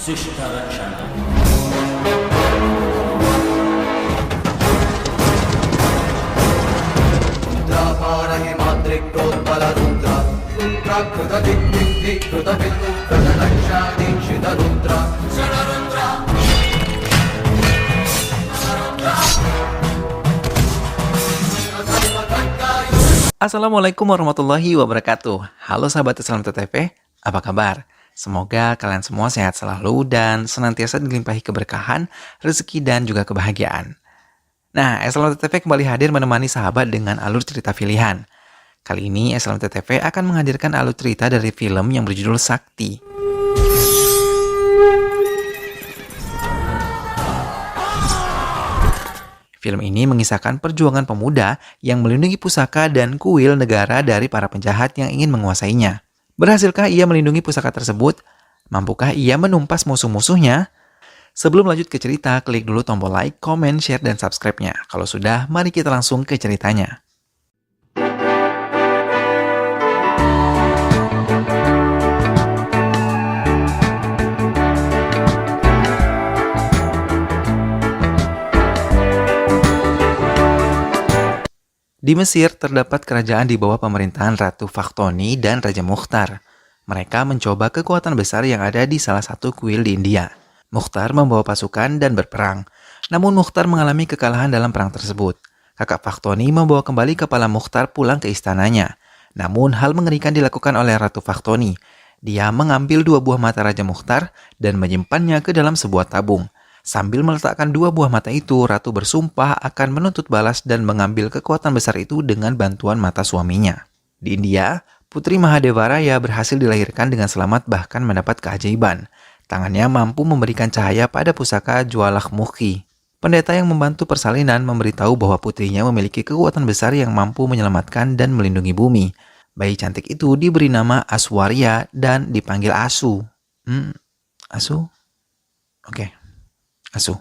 Sushtarachana. Rudra Himadrik Prodbala Rudra Rudra Kruta Dik Dik Dik Kruta Vitu Kruta Daksha Dikshita Rudra Shana Rudra Assalamualaikum warahmatullahi wabarakatuh. Halo sahabat Islam TTV, apa kabar? Semoga kalian semua sehat selalu dan senantiasa dilimpahi keberkahan, rezeki dan juga kebahagiaan. Nah, Islam TTV kembali hadir menemani sahabat dengan alur cerita pilihan. Kali ini Islam TTV akan menghadirkan alur cerita dari film yang berjudul Sakti. Film ini mengisahkan perjuangan pemuda yang melindungi pusaka dan kuil negara dari para penjahat yang ingin menguasainya. Berhasilkah ia melindungi pusaka tersebut? Mampukah ia menumpas musuh-musuhnya? Sebelum lanjut ke cerita, klik dulu tombol like, comment, share, dan subscribe-nya. Kalau sudah, mari kita langsung ke ceritanya. Di Mesir terdapat kerajaan di bawah pemerintahan Ratu Fakhtoni dan Raja Mukhtar. Mereka mencoba kekuatan besar yang ada di salah satu kuil di India. Mukhtar membawa pasukan dan berperang. Namun Mukhtar mengalami kekalahan dalam perang tersebut. Kakak Fakhtoni membawa kembali kepala Mukhtar pulang ke istananya. Namun hal mengerikan dilakukan oleh Ratu Fakhtoni. Dia mengambil 2 buah mata Raja Mukhtar dan menyimpannya ke dalam sebuah tabung. Sambil meletakkan 2 buah mata itu, Ratu bersumpah akan menuntut balas dan mengambil kekuatan besar itu dengan bantuan mata suaminya. Di India, Putri Mahadevaraya berhasil dilahirkan dengan selamat bahkan mendapat keajaiban. Tangannya mampu memberikan cahaya pada pusaka Jwalakmukhi. Pendeta yang membantu persalinan memberitahu bahwa putrinya memiliki kekuatan besar yang mampu menyelamatkan dan melindungi bumi. Bayi cantik itu diberi nama Aswarya dan dipanggil Asu. Asu? Oke. Asu.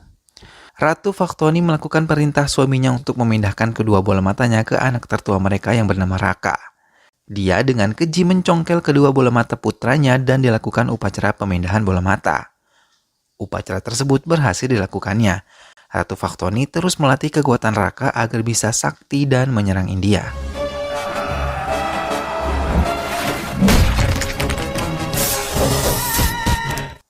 Ratu Fakhtoni melakukan perintah suaminya untuk memindahkan kedua bola matanya ke anak tertua mereka yang bernama Raka. Dia dengan keji mencongkel kedua bola mata putranya dan dilakukan upacara pemindahan bola mata. Upacara tersebut berhasil dilakukannya. Ratu Fakhtoni terus melatih kekuatan Raka agar bisa sakti dan menyerang India.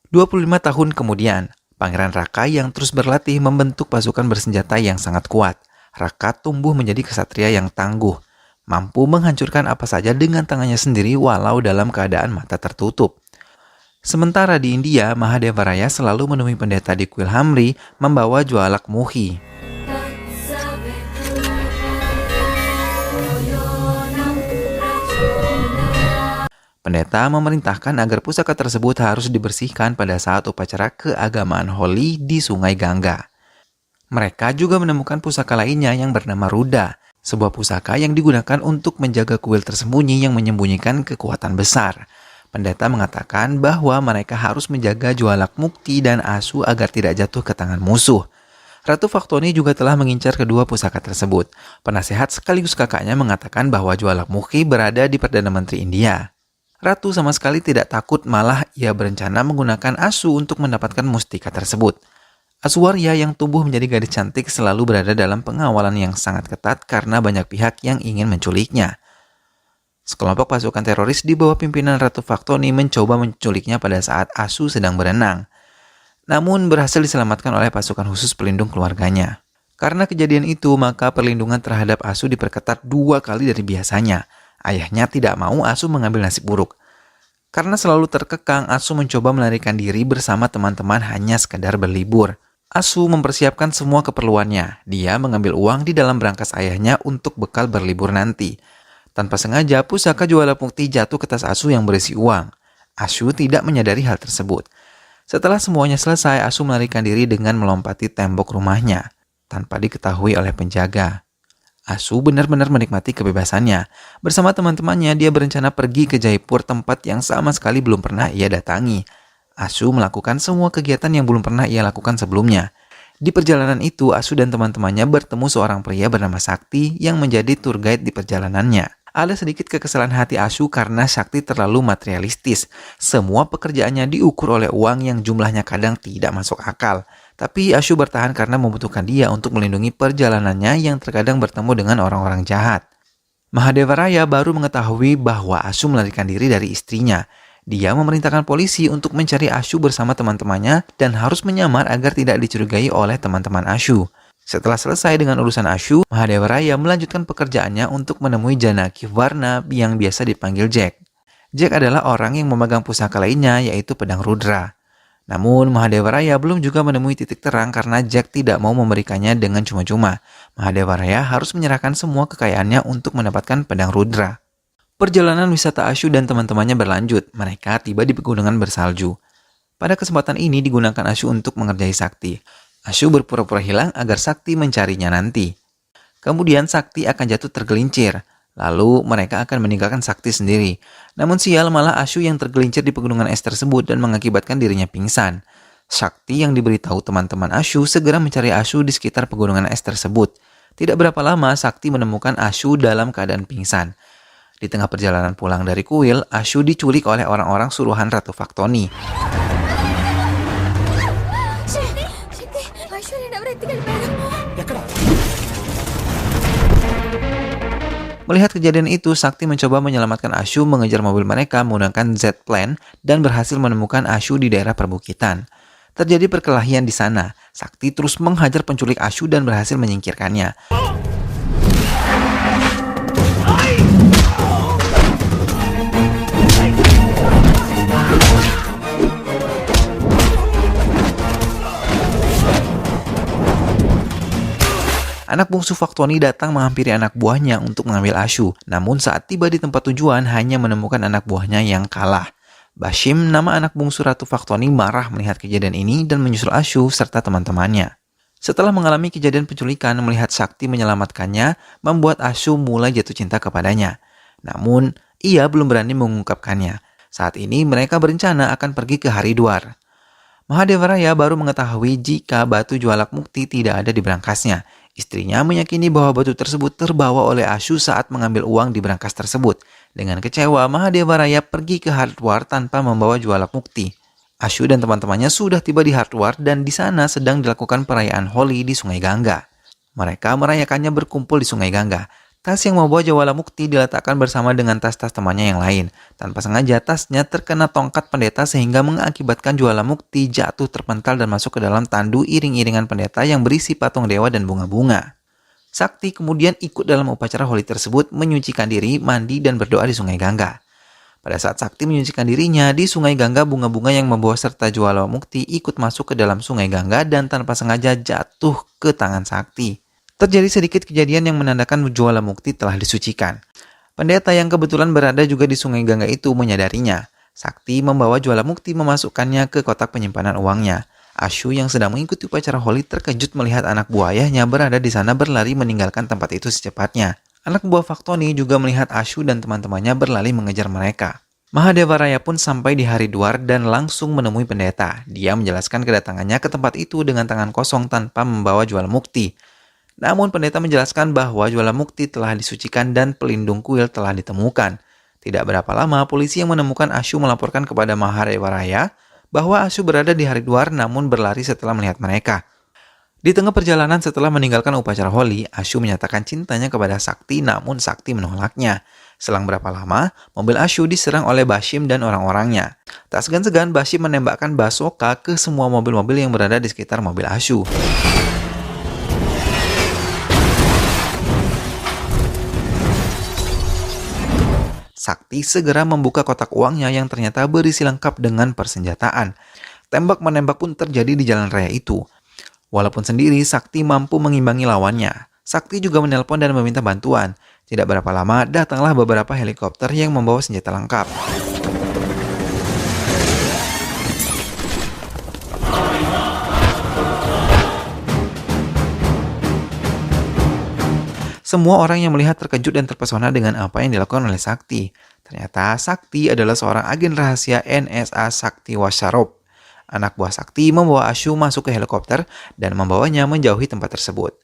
"25 tahun kemudian, Pangeran Raka yang terus berlatih membentuk pasukan bersenjata yang sangat kuat. Raka tumbuh menjadi ksatria yang tangguh, mampu menghancurkan apa saja dengan tangannya sendiri walau dalam keadaan mata tertutup. Sementara di India, Mahadevaraya selalu menemui pendeta di kuil Hamri membawa Jwalakmukhi. Pendeta memerintahkan agar pusaka tersebut harus dibersihkan pada saat upacara keagamaan Holi di Sungai Gangga. Mereka juga menemukan pusaka lainnya yang bernama Ruda, sebuah pusaka yang digunakan untuk menjaga kuil tersembunyi yang menyembunyikan kekuatan besar. Pendeta mengatakan bahwa mereka harus menjaga Jwalakmukhi dan Asu agar tidak jatuh ke tangan musuh. Ratu Fakhtoni juga telah mengincar kedua pusaka tersebut. Penasehat sekaligus kakaknya mengatakan bahwa Jwalakmukhi berada di Perdana Menteri India. Ratu sama sekali tidak takut, malah ia berencana menggunakan Asu untuk mendapatkan mustika tersebut. Aswarya yang tumbuh menjadi gadis cantik selalu berada dalam pengawalan yang sangat ketat karena banyak pihak yang ingin menculiknya. Sekelompok pasukan teroris di bawah pimpinan Ratu Fakhtoni mencoba menculiknya pada saat Asu sedang berenang. Namun berhasil diselamatkan oleh pasukan khusus pelindung keluarganya. Karena kejadian itu, maka perlindungan terhadap Asu diperketat 2 kali dari biasanya. Ayahnya tidak mau Asu mengambil nasib buruk. Karena selalu terkekang, Asu mencoba melarikan diri bersama teman-teman hanya sekadar berlibur. Asu mempersiapkan semua keperluannya. Dia mengambil uang di dalam brankas ayahnya untuk bekal berlibur nanti. Tanpa sengaja, pusaka Jwalakmukhi jatuh ke tas Asu yang berisi uang. Asu tidak menyadari hal tersebut. Setelah semuanya selesai, Asu melarikan diri dengan melompati tembok rumahnya tanpa diketahui oleh penjaga. Asu benar-benar menikmati kebebasannya. Bersama teman-temannya, dia berencana pergi ke Jaipur, tempat yang sama sekali belum pernah ia datangi. Asu melakukan semua kegiatan yang belum pernah ia lakukan sebelumnya. Di perjalanan itu, Asu dan teman-temannya bertemu seorang pria bernama Sakti yang menjadi tour guide di perjalanannya. Ada sedikit kekesalan hati Ashu karena Sakti terlalu materialistis. Semua pekerjaannya diukur oleh uang yang jumlahnya kadang tidak masuk akal. Tapi Ashu bertahan karena membutuhkan dia untuk melindungi perjalanannya yang terkadang bertemu dengan orang-orang jahat. Mahadeva Raya baru mengetahui bahwa Ashu melarikan diri dari istrinya. Dia memerintahkan polisi untuk mencari Ashu bersama teman-temannya dan harus menyamar agar tidak dicurigai oleh teman-teman Ashu. Setelah selesai dengan urusan Ashu, Mahadeva Raya melanjutkan pekerjaannya untuk menemui Janaki Varna yang biasa dipanggil Jack. Jack adalah orang yang memegang pusaka lainnya, yaitu pedang Rudra. Namun, Mahadeva Raya belum juga menemui titik terang karena Jack tidak mau memberikannya dengan cuma-cuma. Mahadeva Raya harus menyerahkan semua kekayaannya untuk mendapatkan pedang Rudra. Perjalanan wisata Ashu dan teman-temannya berlanjut. Mereka tiba di pegunungan bersalju. Pada kesempatan ini digunakan Ashu untuk mengerjai Sakti. Ashu berpura-pura hilang agar Sakti mencarinya nanti. Kemudian Sakti akan jatuh tergelincir. Lalu mereka akan meninggalkan Sakti sendiri. Namun sial, malah Ashu yang tergelincir di pegunungan es tersebut dan mengakibatkan dirinya pingsan. Sakti yang diberitahu teman-teman Ashu segera mencari Ashu di sekitar pegunungan es tersebut. Tidak berapa lama Sakti menemukan Ashu dalam keadaan pingsan. Di tengah perjalanan pulang dari kuil, Ashu diculik oleh orang-orang suruhan Ratu Faktoni. Melihat kejadian itu, Sakti mencoba menyelamatkan Ashu mengejar mobil mereka menggunakan Z-Plane dan berhasil menemukan Ashu di daerah perbukitan. Terjadi perkelahian di sana. Sakti terus menghajar penculik Ashu dan berhasil menyingkirkannya. Anak bungsu Faktoni datang menghampiri anak buahnya untuk mengambil Ashu. Namun saat tiba di tempat tujuan hanya menemukan anak buahnya yang kalah. Bashim, nama anak bungsu Ratu Faktoni, marah melihat kejadian ini dan menyusul Ashu serta teman-temannya. Setelah mengalami kejadian penculikan, melihat Sakti menyelamatkannya, membuat Ashu mulai jatuh cinta kepadanya. Namun, ia belum berani mengungkapkannya. Saat ini mereka berencana akan pergi ke Haridwar. Mahadeva Raya baru mengetahui jika batu Jwalak Mukti tidak ada di berangkasnya. Istrinya meyakini bahwa batu tersebut terbawa oleh Ashu saat mengambil uang di berangkas tersebut. Dengan kecewa, Mahadeva Raya pergi ke Haridwar tanpa membawa Jwalak Mukti. Ashu dan teman-temannya sudah tiba di Haridwar dan di sana sedang dilakukan perayaan Holi di Sungai Gangga. Mereka merayakannya berkumpul di Sungai Gangga. Tas yang membawa Jwalak Mukti diletakkan bersama dengan tas-tas temannya yang lain. Tanpa sengaja tasnya terkena tongkat pendeta sehingga mengakibatkan Jwalak Mukti jatuh terpental dan masuk ke dalam tandu iring-iringan pendeta yang berisi patung dewa dan bunga-bunga. Sakti kemudian ikut dalam upacara Holi tersebut, menyucikan diri, mandi dan berdoa di Sungai Gangga. Pada saat Sakti menyucikan dirinya di Sungai Gangga, bunga-bunga yang membawa serta Jwalak Mukti ikut masuk ke dalam Sungai Gangga dan tanpa sengaja jatuh ke tangan Sakti. Terjadi sedikit kejadian yang menandakan Jwalak Mukti telah disucikan. Pendeta yang kebetulan berada juga di Sungai Gangga itu menyadarinya. Sakti membawa Jwalak Mukti memasukkannya ke kotak penyimpanan uangnya. Ashu yang sedang mengikuti upacara Holi terkejut melihat anak buah ayahnya berada di sana berlari meninggalkan tempat itu secepatnya. Anak buah Faktoni juga melihat Ashu dan teman-temannya berlari mengejar mereka. Mahadeva Raya pun sampai di Haridwar dan langsung menemui pendeta. Dia menjelaskan kedatangannya ke tempat itu dengan tangan kosong tanpa membawa Jwalak Mukti. Namun pendeta menjelaskan bahwa Jwalak Mukti telah disucikan dan pelindung kuil telah ditemukan. Tidak berapa lama, polisi yang menemukan Ashu melaporkan kepada Mahadeva Raya bahwa Ashu berada di Haridwar namun berlari setelah melihat mereka. Di tengah perjalanan setelah meninggalkan upacara Holi, Ashu menyatakan cintanya kepada Sakti namun Sakti menolaknya. Selang berapa lama, mobil Ashu diserang oleh Bashim dan orang-orangnya. Tak segan-segan Bashim menembakkan basoka ke semua mobil-mobil yang berada di sekitar mobil Ashu. Sakti segera membuka kotak uangnya yang ternyata berisi lengkap dengan persenjataan. Tembak-menembak pun terjadi di jalan raya itu. Walaupun sendiri, Sakti mampu mengimbangi lawannya. Sakti juga menelpon dan meminta bantuan. Tidak berapa lama, datanglah beberapa helikopter yang membawa senjata lengkap. Semua orang yang melihat terkejut dan terpesona dengan apa yang dilakukan oleh Sakti. Ternyata Sakti adalah seorang agen rahasia NSA Sakti Washarop. Anak buah Sakti membawa Ashu masuk ke helikopter dan membawanya menjauhi tempat tersebut.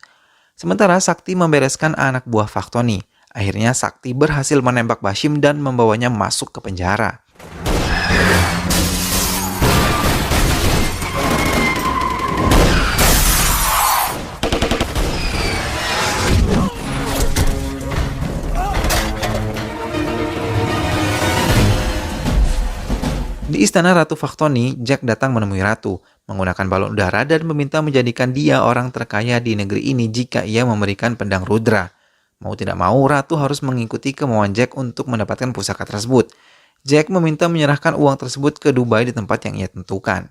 Sementara Sakti membereskan anak buah Faktoni. Akhirnya Sakti berhasil menembak Bashim dan membawanya masuk ke penjara. Di istana Ratu Faktoni, Jack datang menemui Ratu, menggunakan balon udara dan meminta menjadikan dia orang terkaya di negeri ini jika ia memberikan pedang Rudra. Mau tidak mau, Ratu harus mengikuti kemauan Jack untuk mendapatkan pusaka tersebut. Jack meminta menyerahkan uang tersebut ke Dubai di tempat yang ia tentukan.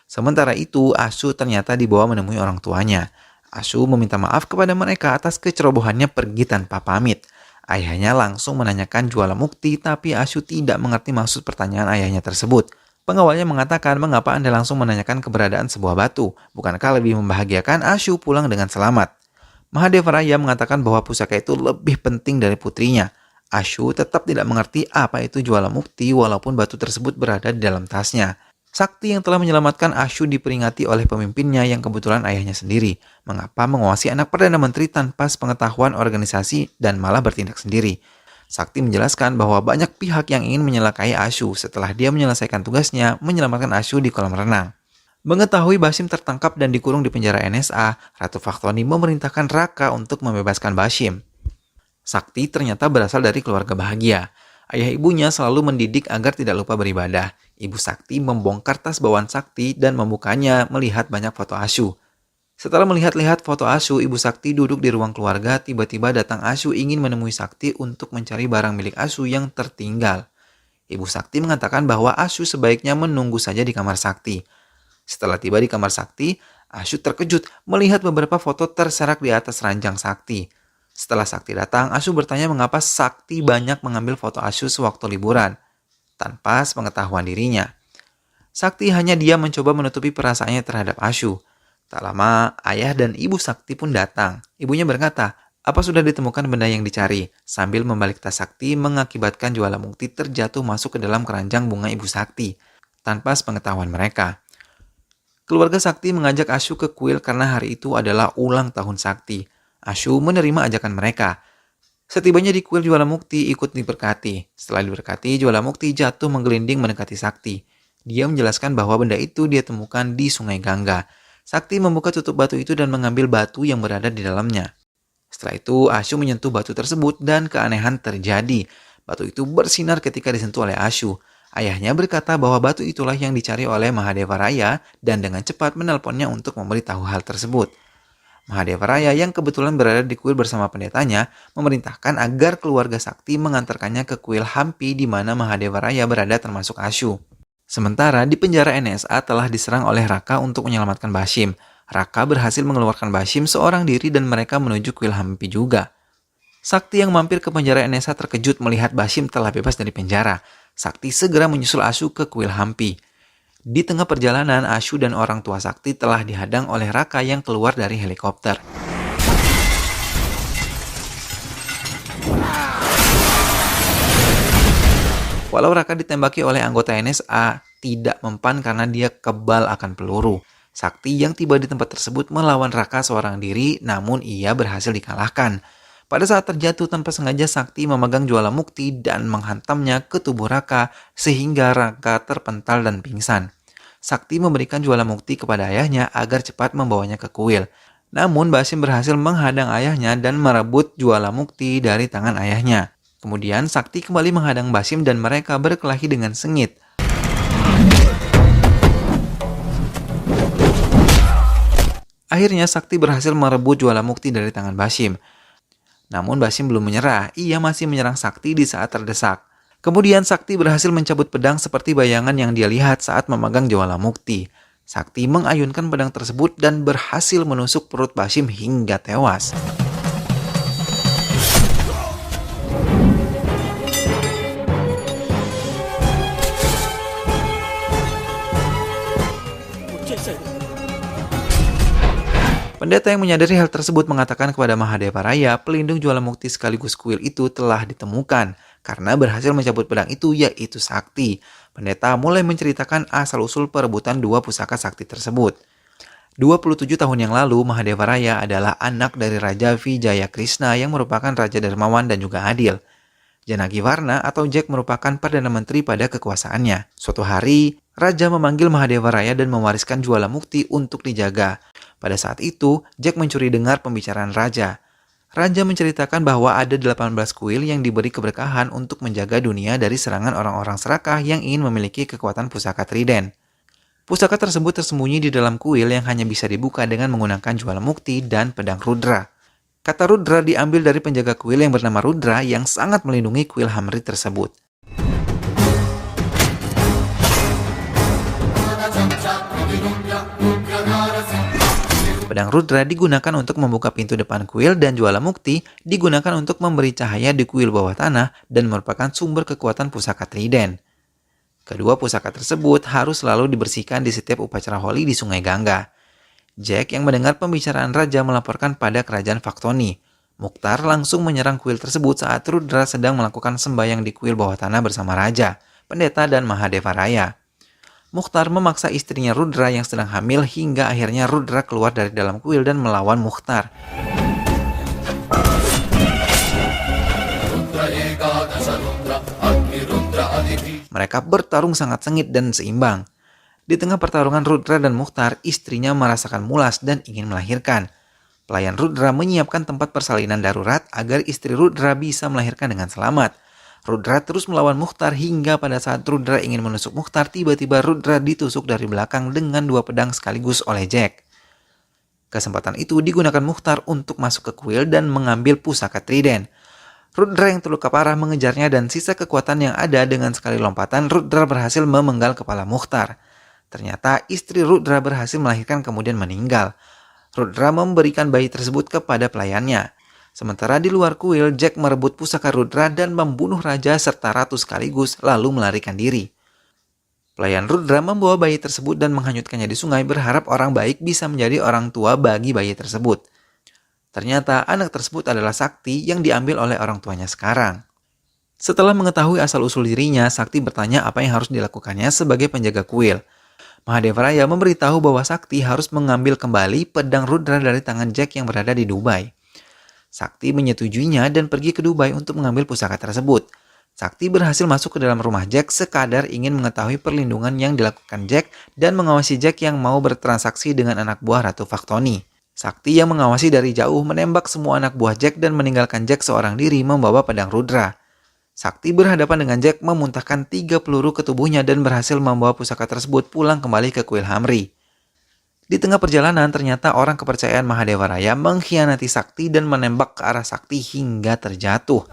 Sementara itu, Ashu ternyata dibawa menemui orang tuanya. Ashu meminta maaf kepada mereka atas kecerobohannya pergi tanpa pamit. Ayahnya langsung menanyakan Jualamukti, tapi Ashu tidak mengerti maksud pertanyaan ayahnya tersebut. Pengawalnya mengatakan, mengapa Anda langsung menanyakan keberadaan sebuah batu? Bukankah lebih membahagiakan Ashu pulang dengan selamat? Mahadeva Raya mengatakan bahwa pusaka itu lebih penting dari putrinya. Ashu tetap tidak mengerti apa itu Jualamukti walaupun batu tersebut berada di dalam tasnya. Sakti yang telah menyelamatkan Ashu diperingati oleh pemimpinnya yang kebetulan ayahnya sendiri. Mengapa menguasai anak Perdana Menteri tanpa sepengetahuan organisasi dan malah bertindak sendiri? Sakti menjelaskan bahwa banyak pihak yang ingin menyelakai Ashu setelah dia menyelesaikan tugasnya menyelamatkan Ashu di kolam renang. Mengetahui Bashim tertangkap dan dikurung di penjara NSA, Ratu Faktoni memerintahkan Raka untuk membebaskan Bashim. Sakti ternyata berasal dari keluarga bahagia. Ayah ibunya selalu mendidik agar tidak lupa beribadah. Ibu Sakti membongkar tas bawaan Sakti dan membukanya melihat banyak foto Ashu. Setelah melihat-lihat foto Ashu, Ibu Sakti duduk di ruang keluarga. Tiba-tiba datang Ashu ingin menemui Sakti untuk mencari barang milik Ashu yang tertinggal. Ibu Sakti mengatakan bahwa Ashu sebaiknya menunggu saja di kamar Sakti. Setelah tiba di kamar Sakti, Ashu terkejut melihat beberapa foto terserak di atas ranjang Sakti. Setelah Sakti datang, Ashu bertanya mengapa Sakti banyak mengambil foto Ashu sewaktu liburan, tanpa sepengetahuan dirinya. Sakti hanya diam mencoba menutupi perasaannya terhadap Ashu. Tak lama, ayah dan ibu Sakti pun datang. Ibunya berkata, apa sudah ditemukan benda yang dicari? Sambil membalik tas Sakti mengakibatkan Jualamukti terjatuh masuk ke dalam keranjang bunga ibu Sakti, tanpa sepengetahuan mereka. Keluarga Sakti mengajak Ashu ke kuil karena hari itu adalah ulang tahun Sakti. Ashu menerima ajakan mereka. Setibanya di kuil, Jualamukti ikut diberkati. Setelah diberkati, Jualamukti jatuh menggelinding mendekati Sakti. Dia menjelaskan bahwa benda itu dia temukan di Sungai Gangga. Sakti membuka tutup batu itu dan mengambil batu yang berada di dalamnya. Setelah itu, Ashu menyentuh batu tersebut dan keanehan terjadi. Batu itu bersinar ketika disentuh oleh Ashu. Ayahnya berkata bahwa batu itulah yang dicari oleh Mahadeva Raya dan dengan cepat menelponnya untuk memberitahu hal tersebut. Mahadeva Raya yang kebetulan berada di kuil bersama pendetanya memerintahkan agar keluarga Sakti mengantarkannya ke kuil Hampi di mana Mahadeva Raya berada termasuk Ashu. Sementara di penjara NSA telah diserang oleh Raka untuk menyelamatkan Bashim. Raka berhasil mengeluarkan Bashim seorang diri dan mereka menuju kuil Hampi juga. Sakti yang mampir ke penjara NSA terkejut melihat Bashim telah bebas dari penjara. Sakti segera menyusul Ashu ke kuil Hampi. Di tengah perjalanan, Ashu dan orang tua Sakti telah dihadang oleh Raka yang keluar dari helikopter. Walau Raka ditembaki oleh anggota NSA, tidak mempan karena dia kebal akan peluru. Sakti yang tiba di tempat tersebut melawan Raka seorang diri, namun ia berhasil dikalahkan. Pada saat terjatuh tanpa sengaja, Sakti memegang Jualamukti dan menghantamnya ke tubuh Raka sehingga Raka terpental dan pingsan. Sakti memberikan Jualamukti kepada ayahnya agar cepat membawanya ke kuil. Namun Bashim berhasil menghadang ayahnya dan merebut Jualamukti dari tangan ayahnya. Kemudian Sakti kembali menghadang Bashim dan mereka berkelahi dengan sengit. Akhirnya Sakti berhasil merebut Jualamukti dari tangan Bashim. Namun Bashim belum menyerah, ia masih menyerang Sakti di saat terdesak. Kemudian Sakti berhasil mencabut pedang seperti bayangan yang dia lihat saat memegang Jualamukti. Sakti mengayunkan pedang tersebut dan berhasil menusuk perut Bashim hingga tewas. Pendeta yang menyadari hal tersebut mengatakan kepada Mahadeva Raya, pelindung Jualamukti sekaligus kuil itu telah ditemukan karena berhasil mencabut pedang itu, yaitu Sakti. Pendeta mulai menceritakan asal-usul perebutan dua pusaka Sakti tersebut. 27 tahun yang lalu, Mahadeva Raya adalah anak dari Raja Vijaya Krishna yang merupakan raja dermawan dan juga adil. Janagivarna atau Jack merupakan Perdana Menteri pada kekuasaannya. Suatu hari, Raja memanggil Mahadeva Raya dan mewariskan Jualamukti untuk dijaga. Pada saat itu, Jack mencuri dengar pembicaraan Raja. Raja menceritakan bahwa ada 18 kuil yang diberi keberkahan untuk menjaga dunia dari serangan orang-orang serakah yang ingin memiliki kekuatan pusaka Trident. Pusaka tersebut tersembunyi di dalam kuil yang hanya bisa dibuka dengan menggunakan Jualamukti dan pedang Rudra. Kata Rudra diambil dari penjaga kuil yang bernama Rudra yang sangat melindungi kuil Hamri tersebut. Pedang Rudra digunakan untuk membuka pintu depan kuil dan Jualamukti digunakan untuk memberi cahaya di kuil bawah tanah dan merupakan sumber kekuatan pusaka Trident. Kedua pusaka tersebut harus selalu dibersihkan di setiap upacara Holi di Sungai Gangga. Jack yang mendengar pembicaraan Raja melaporkan pada kerajaan Faktoni. Mukhtar langsung menyerang kuil tersebut saat Rudra sedang melakukan sembahyang di kuil bawah tanah bersama Raja, Pendeta dan Mahadeva Raya. Mukhtar memaksa istrinya Rudra yang sedang hamil hingga akhirnya Rudra keluar dari dalam kuil dan melawan Mukhtar. Mereka bertarung sangat sengit dan seimbang. Di tengah pertarungan Rudra dan Mukhtar, istrinya merasakan mulas dan ingin melahirkan. Pelayan Rudra menyiapkan tempat persalinan darurat agar istri Rudra bisa melahirkan dengan selamat. Rudra terus melawan Mukhtar hingga pada saat Rudra ingin menusuk Mukhtar, tiba-tiba Rudra ditusuk dari belakang dengan 2 pedang sekaligus oleh Jack. Kesempatan itu digunakan Mukhtar untuk masuk ke kuil dan mengambil pusaka Trident. Rudra yang terluka parah mengejarnya dan sisa kekuatan yang ada dengan sekali lompatan, Rudra berhasil memenggal kepala Mukhtar. Ternyata istri Rudra berhasil melahirkan kemudian meninggal. Rudra memberikan bayi tersebut kepada pelayannya. Sementara di luar kuil, Jack merebut pusaka Rudra dan membunuh raja serta ratu sekaligus lalu melarikan diri. Pelayan Rudra membawa bayi tersebut dan menghanyutkannya di sungai berharap orang baik bisa menjadi orang tua bagi bayi tersebut. Ternyata anak tersebut adalah Sakti yang diambil oleh orang tuanya sekarang. Setelah mengetahui asal-usul dirinya, Sakti bertanya apa yang harus dilakukannya sebagai penjaga kuil. Mahadeva Raya memberitahu bahwa Sakti harus mengambil kembali pedang Rudra dari tangan Jack yang berada di Dubai. Sakti menyetujuinya dan pergi ke Dubai untuk mengambil pusaka tersebut. Sakti berhasil masuk ke dalam rumah Jack sekadar ingin mengetahui perlindungan yang dilakukan Jack dan mengawasi Jack yang mau bertransaksi dengan anak buah Ratu Faktoni. Sakti yang mengawasi dari jauh menembak semua anak buah Jack dan meninggalkan Jack seorang diri membawa pedang Rudra. Sakti berhadapan dengan Jack memuntahkan 3 peluru ke tubuhnya dan berhasil membawa pusaka tersebut pulang kembali ke kuil Hamri. Di tengah perjalanan ternyata orang kepercayaan Mahadeva Raya mengkhianati Sakti dan menembak ke arah Sakti hingga terjatuh.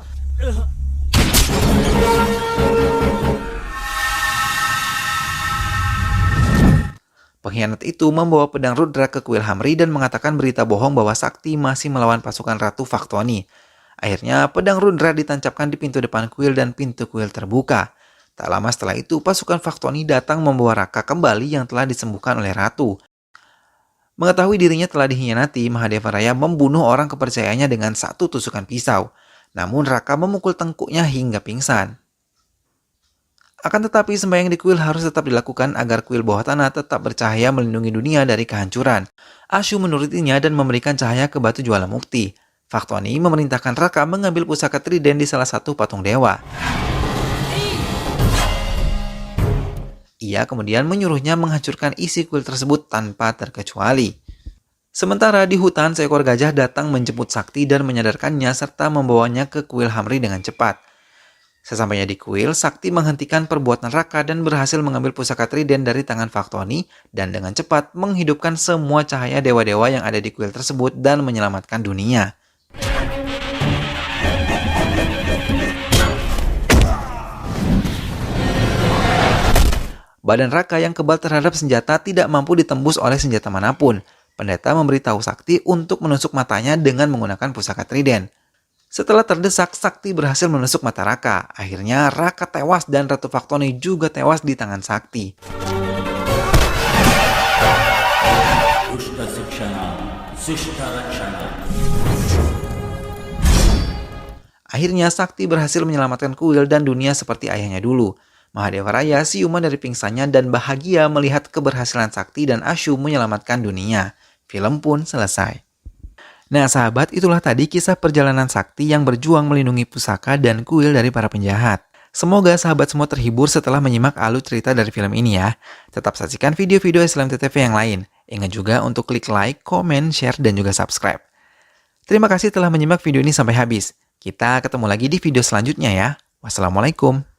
Pengkhianat itu membawa pedang Rudra ke kuil Hamri dan mengatakan berita bohong bahwa Sakti masih melawan pasukan Ratu Faktoni. Akhirnya pedang Rudra ditancapkan di pintu depan kuil dan pintu kuil terbuka. Tak lama setelah itu pasukan Faktoni datang membawa Raka kembali yang telah disembuhkan oleh Ratu. Mengetahui dirinya telah dikhianati, Mahadeva Raya membunuh orang kepercayaannya dengan 1 tusukan pisau. Namun Raka memukul tengkuknya hingga pingsan. Akan tetapi sembahyang di kuil harus tetap dilakukan agar kuil bawah tanah tetap bercahaya melindungi dunia dari kehancuran. Ashu menurutinya dan memberikan cahaya ke batu Jualamukti. Faktoni memerintahkan Raka mengambil pusaka Trident di salah satu patung dewa. Ia kemudian menyuruhnya menghancurkan isi kuil tersebut tanpa terkecuali. Sementara di hutan, seekor gajah datang menjemput Sakti dan menyadarkannya serta membawanya ke kuil Hamri dengan cepat. Sesampainya di kuil, Sakti menghentikan perbuatan Raka dan berhasil mengambil pusaka Trident dari tangan Faktoni dan dengan cepat menghidupkan semua cahaya dewa-dewa yang ada di kuil tersebut dan menyelamatkan dunia. Badan Raka yang kebal terhadap senjata tidak mampu ditembus oleh senjata manapun. Pendeta memberitahu Sakti untuk menusuk matanya dengan menggunakan pusaka Trident. Setelah terdesak, Sakti berhasil menusuk mata Raka. Akhirnya Raka tewas dan Ratu Faktoni juga tewas di tangan Sakti. Akhirnya Sakti berhasil menyelamatkan kuil dan dunia seperti ayahnya dulu. Mahadeva Raya siuman dari pingsannya dan bahagia melihat keberhasilan Sakti dan Ashu menyelamatkan dunia. Film pun selesai. Nah sahabat, itulah tadi kisah perjalanan Sakti yang berjuang melindungi pusaka dan kuil dari para penjahat. Semoga sahabat semua terhibur setelah menyimak alur cerita dari film ini ya. Tetap saksikan video-video SLMTTV yang lain. Ingat juga untuk klik like, komen, share, dan juga subscribe. Terima kasih telah menyimak video ini sampai habis. Kita ketemu lagi di video selanjutnya ya. Wassalamualaikum.